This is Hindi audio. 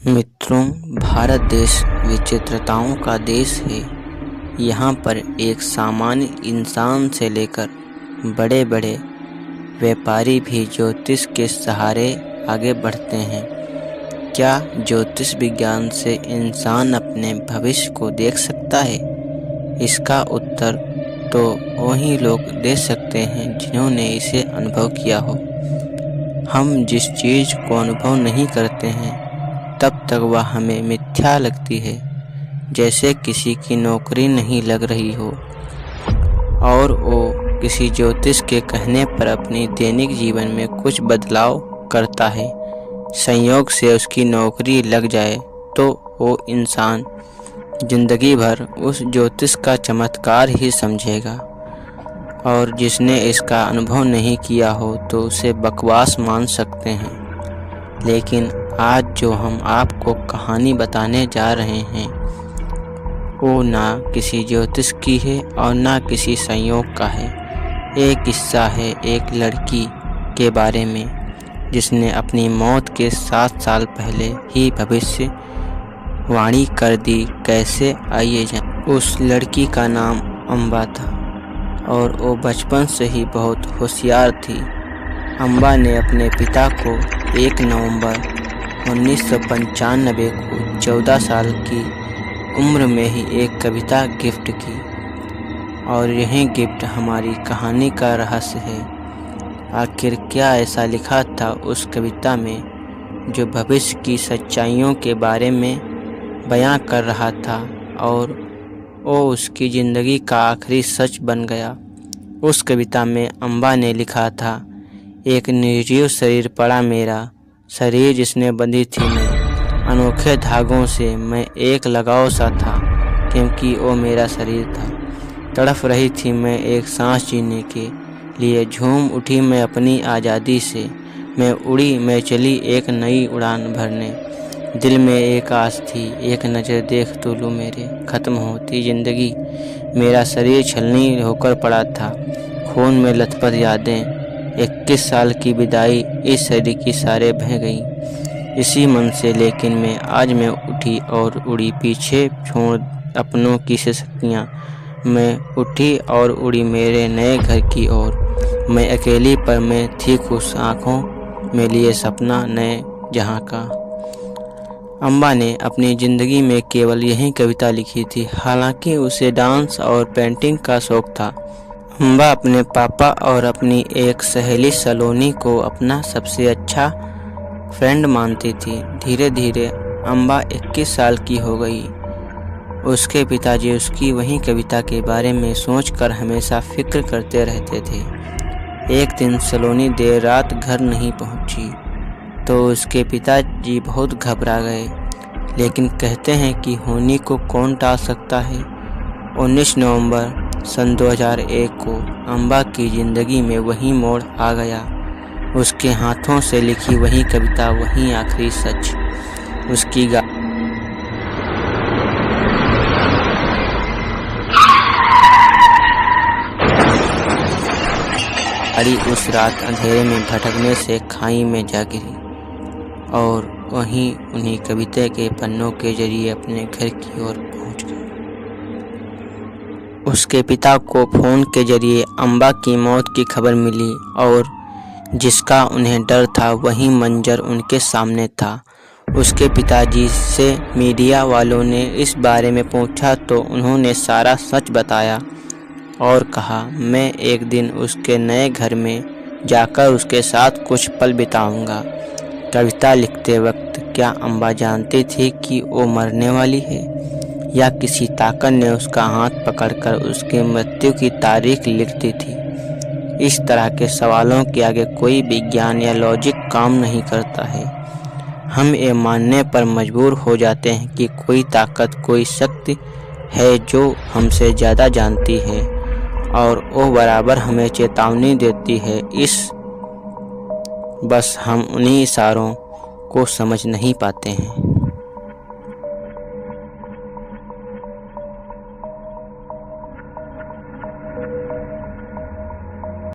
मित्रों, भारत देश विचित्रताओं का देश है। यहाँ पर एक सामान्य इंसान से लेकर बड़े बड़े व्यापारी भी ज्योतिष के सहारे आगे बढ़ते हैं। क्या ज्योतिष विज्ञान से इंसान अपने भविष्य को देख सकता है? इसका उत्तर तो वही लोग दे सकते हैं जिन्होंने इसे अनुभव किया हो। हम जिस चीज़ को अनुभव नहीं करते हैं तब तक वह हमें मिथ्या लगती है। जैसे किसी की नौकरी नहीं लग रही हो और वो किसी ज्योतिष के कहने पर अपनी दैनिक जीवन में कुछ बदलाव करता है, संयोग से उसकी नौकरी लग जाए, तो वो इंसान जिंदगी भर उस ज्योतिष का चमत्कार ही समझेगा। और जिसने इसका अनुभव नहीं किया हो तो उसे बकवास मान सकते हैं। लेकिन आज जो हम आपको कहानी बताने जा रहे हैं वो ना किसी ज्योतिष की है और ना किसी संयोग का है। एक किस्सा है एक लड़की के बारे में जिसने अपनी मौत के 7 साल पहले ही भविष्यवाणी कर दी। कैसे, आइए जान। उस लड़की का नाम अम्बा था और वो बचपन से ही बहुत होशियार थी। अम्बा ने अपने पिता को 1 नवंबर 1995 को 14 साल की उम्र में ही एक कविता गिफ्ट की और यही गिफ्ट हमारी कहानी का रहस्य है। आखिर क्या ऐसा लिखा था उस कविता में जो भविष्य की सच्चाइयों के बारे में बयां कर रहा था और वो उसकी ज़िंदगी का आखिरी सच बन गया। उस कविता में अम्बा ने लिखा था, एक निर्जीव शरीर पड़ा मेरा, शरीर जिसने बंधी थी मैं, अनोखे धागों से मैं एक लगाव सा था, क्योंकि वो मेरा शरीर था। तड़प रही थी मैं एक सांस जीने के लिए, झूम उठी मैं अपनी आज़ादी से, मैं उड़ी मैं चली एक नई उड़ान भरने। दिल में एक आस थी, एक नज़र देख तो लूँ मेरे, ख़त्म होती ज़िंदगी, मेरा शरीर छलनी होकर पड़ा था, खून में लथपथ यादें, 21 साल की विदाई इस शरीर की सारे बह गई इसी मन से। लेकिन मैं उठी और उड़ी, पीछे छोड़ अपनों की से शक्तियाँ, मैं उठी और उड़ी मेरे नए घर की ओर। मैं अकेली पर मैं थी खुश, आँखों में लिए सपना नए जहाँ का। अम्बा ने अपनी ज़िंदगी में केवल यही कविता लिखी थी, हालांकि उसे डांस और पेंटिंग का शौक़ था। अम्बा अपने पापा और अपनी एक सहेली सलोनी को अपना सबसे अच्छा फ्रेंड मानती थी। धीरे धीरे अम्बा 21 साल की हो गई। उसके पिताजी उसकी वही कविता के बारे में सोचकर हमेशा फिक्र करते रहते थे। एक दिन सलोनी देर रात घर नहीं पहुंची तो उसके पिताजी बहुत घबरा गए, लेकिन कहते हैं कि होनी को कौन टाल सकता है। 19 नवंबर सन 2001 को अम्बा की ज़िंदगी में वही मोड़ आ गया। उसके हाथों से लिखी वही कविता, वही आखिरी सच, उसकी गाड़ी उस रात अंधेरे में भटकने से खाई में जा गिरी और वहीं उन्हीं कविता के पन्नों के जरिए अपने घर की ओर पहुंच गए। उसके पिता को फ़ोन के जरिए अम्बा की मौत की खबर मिली और जिसका उन्हें डर था वही मंजर उनके सामने था। उसके पिताजी से मीडिया वालों ने इस बारे में पूछा तो उन्होंने सारा सच बताया और कहा, मैं एक दिन उसके नए घर में जाकर उसके साथ कुछ पल बिताऊंगा। कविता लिखते वक्त क्या अम्बा जानती थी कि वो मरने वाली है, या किसी ताकत ने उसका हाथ पकड़कर उसकी मृत्यु की तारीख लिख दी थी? इस तरह के सवालों के आगे कोई विज्ञान या लॉजिक काम नहीं करता है। हम ये मानने पर मजबूर हो जाते हैं कि कोई ताकत, कोई शक्ति है जो हमसे ज़्यादा जानती है और वो बराबर हमें चेतावनी देती है। बस हम उन्हीं इशारों को समझ नहीं पाते हैं।